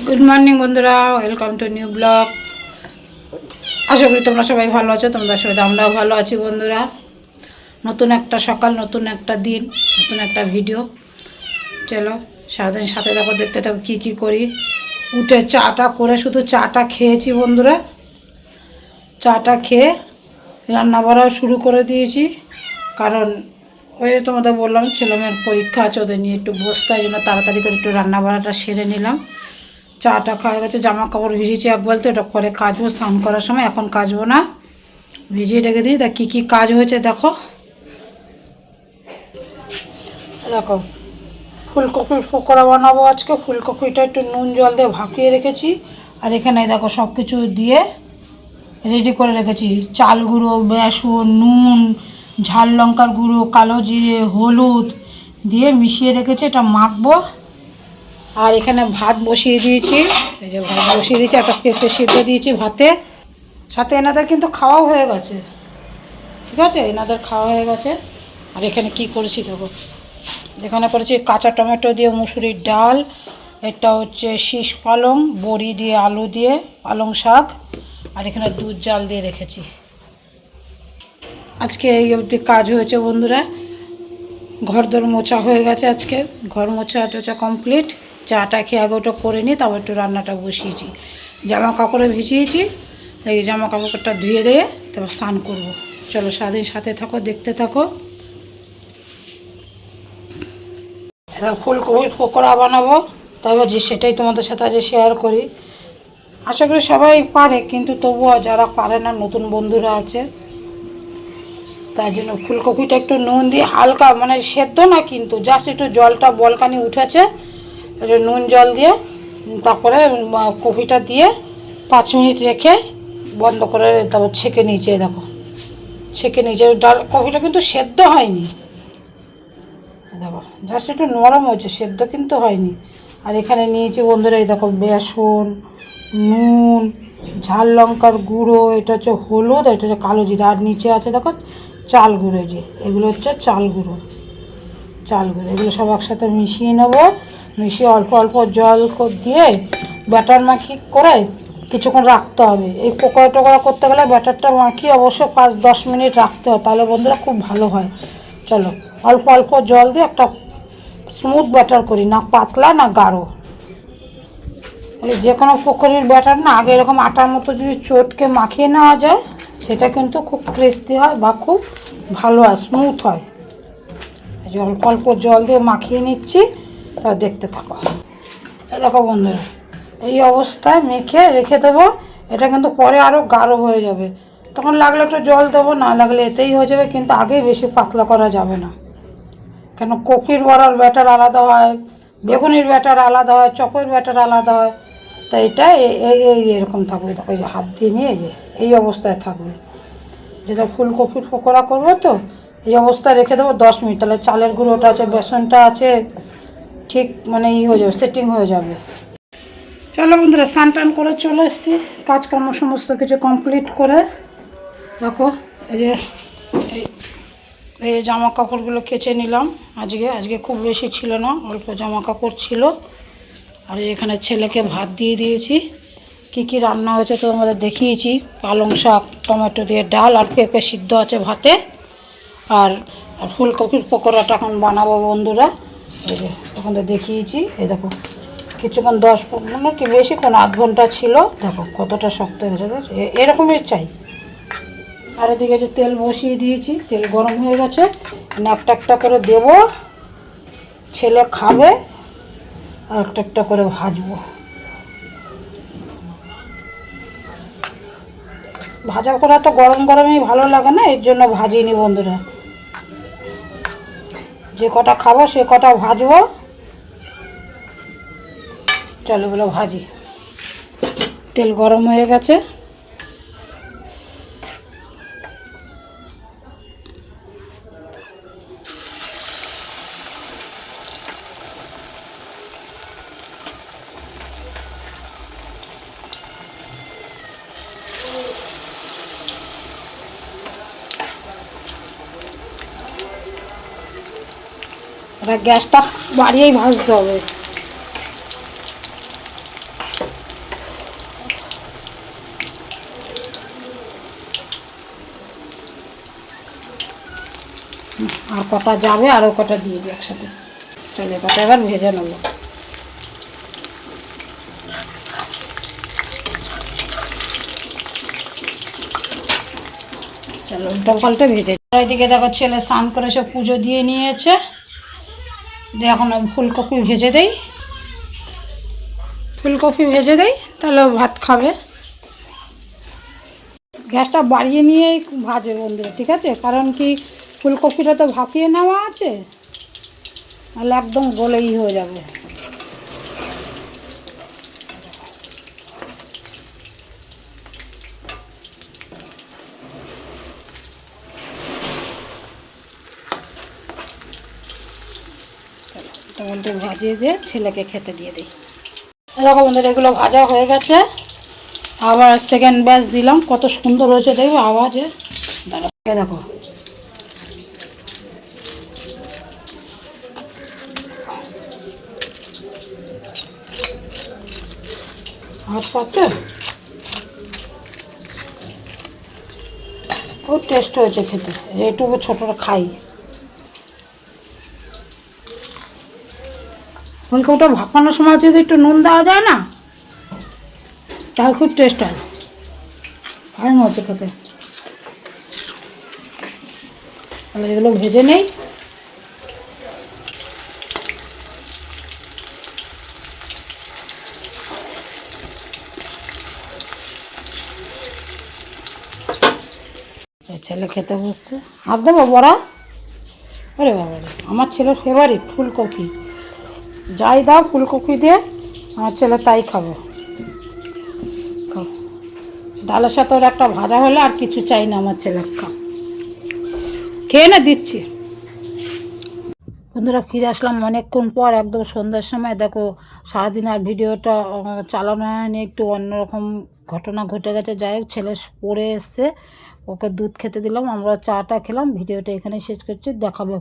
Good morning বন্ধুরা, welcome to new blog. আশা করি তোমরা সবাই ভালো আছো। তোমরা সবাই, আমরাও ভালো আছি বন্ধুরা। নতুন একটা সকাল, নতুন একটা দিন, নতুন একটা ভিডিও। চলো সারাদিন সাথে দেখো, দেখতে থাকো কী কী করি। উঠে চাটা করে, শুধু চাটা খেয়েছি বন্ধুরা। চাটা খেয়ে রান্না বাড়াও শুরু করে দিয়েছি, কারণ ওই তোমাদের বললাম ছেলেমেয়ের পরীক্ষা আছে, ওদের নিয়ে একটু বসতে, এই জন্য তাড়াতাড়ি করে একটু রান্না বাড়াটা সেরে নিলাম। চাটা খাওয়া গেছে, জামা কাপড় ভিজিয়েছি এক বলতে, ওটা পরে কাচবো স্নান করার সময়, এখন কাচবো না, ভিজিয়ে রেখে দিই। তা কী কী কাজ হয়েছে দেখো। দেখো ফুলকপির পকোড়া বানাবো আজকে। ফুলকপিটা একটু নুন জল দিয়ে ভাপিয়ে রেখেছি, আর এখানে দেখো সব কিছু দিয়ে রেডি করে রেখেছি। চাল গুঁড়ো, বেসন, নুন, ঝাল লঙ্কার গুঁড়ো, কালো জিরে, হলুদ দিয়ে মিশিয়ে রেখেছি, এটা মাখবো। আর এখানে ভাত বসিয়ে দিয়েছি, এই যে ভাত বসিয়ে দিয়েছি, একটা পেঁপে সিদ্ধ দিয়েছি ভাতে। সাথে এনাদের কিন্তু খাওয়াও হয়ে গেছে, ঠিক আছে, এনাদের খাওয়া হয়ে গেছে। আর এখানে কি করেছি দেখো, এখানে করেছি কাঁচা টমেটো দিয়ে মুসুরির ডাল, এটা হচ্ছে শীষ পালং, বড়ি দিয়ে, আলু দিয়ে, পালং শাক, আর এখানে দুধ জাল দিয়ে রেখেছি। আজকে এই অবধি কাজ হয়েছে বন্ধুরা। ঘরদোর মোছা হয়ে গেছে, আজকে ঘর মোছা টোছা কমপ্লিট। চাটা খেয়ে আগে ওটা করে নিই, তারপর একটু রান্নাটা বসিয়েছি। জামা কাপড়ে ভিজিয়েছি, এই জামা কাপড়টা ধুয়ে দিয়ে তারপর স্নান করবো। চলো সারাদিন সাথে থাকো, দেখতে থাকো। এটা ফুলকপির পকোড়া বানাবো, তারপর যে সেটাই তোমাদের সাথে আজ শেয়ার করি। আশা করি সবাই পারে, কিন্তু তবুও যারা পারে না, নতুন বন্ধুরা আছে, তাই জন্য ফুলকপিটা একটু নুন দিয়ে হালকা, মানে সেদ্ধ না কিন্তু, জাস্ট একটু জলটা বলকানি উঠেছে, একটু নুন জল দিয়ে তারপরে কপিটা দিয়ে 5 মিনিট রেখে বন্ধ করে তারপর ছেঁকে নিয়েছে। দেখো ছেঁকে নিয়েছে, ডাল কপিটা কিন্তু সেদ্ধ হয়নি, দেখো জাস্ট একটু নরম হয়েছে, সেদ্ধ কিন্তু হয়নি। আর এখানে নিয়েছি বন্ধুরা, এই দেখো বেসন, নুন, ঝাল লঙ্কার গুঁড়ো, এটা হচ্ছে হলুদ, এটা হচ্ছে কালো জিরা, আর নিচে আছে দেখো চাল গুঁড়ো। যে এগুলো হচ্ছে চাল গুঁড়ো, এগুলো সব একসাথে মিশিয়ে নেব। মিশিয়ে অল্প অল্প জল দিয়ে ব্যাটার মাখিয়ে করে কিছুক্ষণ রাখতে হবে। এই পকোড়া টোকোড়া করতে গেলে ব্যাটারটা মাখিয়ে অবশ্য 5-10 মিনিট রাখতে হয়, তাহলে বন্ধুরা খুব ভালো হয়। চলো অল্প অল্প জল দিয়ে একটা স্মুথ ব্যাটার করি, না পাতলা না গাঢ়। এই যে কোনো পকোড়ির ব্যাটার না আগে এরকম আটার মতো যদি চটকে মাখিয়ে নেওয়া যায়, সেটা কিন্তু খুব ক্রিস্পি হয় বা খুব ভালো হয়, স্মুথ হয়। এই যে অল্প অল্প জল দিয়ে মাখিয়ে নিচ্ছি, তা দেখতে থাকো। এই দেখো বন্ধুরা, এই অবস্থায় মেখে রেখে দেবো। এটা কিন্তু পরে আরও গাঢ় হয়ে যাবে, তখন লাগলে একটু জল দেবো, না লাগলে এতেই হয়ে যাবে, কিন্তু আগেই বেশি পাতলা করা যাবে না। কেন কপির বড়ার ব্যাটার আলাদা হয়, বেগুনির ব্যাটার আলাদা হয়, চপের ব্যাটার আলাদা হয়। তাই এটা এই এরকম থাকবে, দেখো এই যে হাত দিয়ে নিয়ে এই অবস্থায় থাকবে। যেটা ফুলকপির পকোড়া করবো তো এই অবস্থায় রেখে দেবো 10 মিনিট, তাহলে চালের গুঁড়োটা আছে, বেসনটা আছে, ঠিক মানে হয়ে যাবে, সেটিং হয়ে যাবে। চলো বন্ধুরা, স্নান টান করে চলে এসেছি, কাজকর্ম সমস্ত কিছু কমপ্লিট করে। দেখো এই যে এই জামা কাপড়গুলো কেচে নিলাম। আজকে খুব বেশি ছিল না, অল্প জামা কাপড় ছিল। আর এখানে ছেলেকে ভাত দিয়ে দিয়েছি। কি কি রান্না হয়েছে তো আমাদের দেখিয়েছি, পালং শাক, টমেটো দিয়ে ডাল, আর পেঁপে সিদ্ধ আছে ভাতে। আর ফুলকপির পকোড়াটা এখন বানাবো বন্ধুরা। এই যে তখন তো দেখিয়েছি, এই দেখো কিছুক্ষণ 10 মিনিট কি বেশিক্ষণ, আধ ঘন্টা ছিল। দেখো কতটা শক্ত হয়ে গেছে, এরকমই চাই। আর এদিকে যে তেল বসিয়ে দিয়েছি, তেল গরম হয়ে গেছে, একটা একটা করে দেব, ছেলে খাবে, আর একটা একটা করে ভাজবো। ভাজা করা তো গরম গরমই ভালো লাগে না, এর জন্য ভাজিনি বন্ধুরা। যে কটা খাবো সে কটা ভাজবো। চলো এগুলো ভাজি। তেল গরম হয়ে গেছে, গ্যাসটা বাড়িয়েই ভাজতে হবে। আর কটা যাবে, আরও কটা দিয়ে দিই একসাথে। চলে কটা এবার ভেজে নেব। চলো উল্টো পাল্টে ভেজে। এদিকে দেখো ছেলে স্নান করে সব পুজো দিয়ে নিয়েছে। দিয়ে এখন আমি ফুলকপি ভেজে দেই, ফুলকপি ভেজে দেই, তাহলে ভাত খাবে। গ্যাসটা বাড়িয়ে নিয়েই ভাজবে বন্ধুরা, ঠিক আছে? কারণ কি ফুলকপিটা তো ভাপিয়ে নেওয়া আছে, তাহলে একদম গলেই হয়ে যাবে। টমেটো ভাজিয়ে দিয়ে ছেলেকে খেতে দিয়ে দিই। দেখো বন্ধুরা এগুলো ভাজা হয়ে গেছে, আবার সেকেন্ড ব্যাচ দিলাম, কত সুন্দর হয়েছে দেখো আওয়াজে। দেখো আওয়াজ পাচ্ছে, খুব টেস্ট হয়েছে খেতে। এইটুকু ছোটটা খাই। ফুলকপিটা ভাপানোর সময় যদি একটু নুন দেওয়া যায় না, তাহলে খুব টেস্ট হয়, ভালো হচ্ছে খেতে। তাহলে এগুলো ভেজে নেই। ছেলে খেতে বসছে, হাত দেবো বড়া। আরে বাবা, আমার ছেলের ফেভারিট ফুলকপি, যাই দাও ফুলকপি দিয়ে আমার ছেলে তাই খাবে। ডালের সাথে ওর একটা ভাজা হলে আর কিছু চাই না আমার ছেলে, খেয়ে না দিচ্ছি। বন্ধুরা ফিরে আসলাম অনেকক্ষণ পর, একদম সন্ধ্যার সময়। দেখো সারাদিন আর ভিডিওটা চালানো হয়নি, একটু অন্যরকম ঘটনা ঘটে গেছে। যাই হোক ছেলে পড়ে এসছে, ওকে দুধ খেতে দিলাম, আমরা চাটা খেলাম। ভিডিওটা এখানে শেষ করছি, দেখাবে।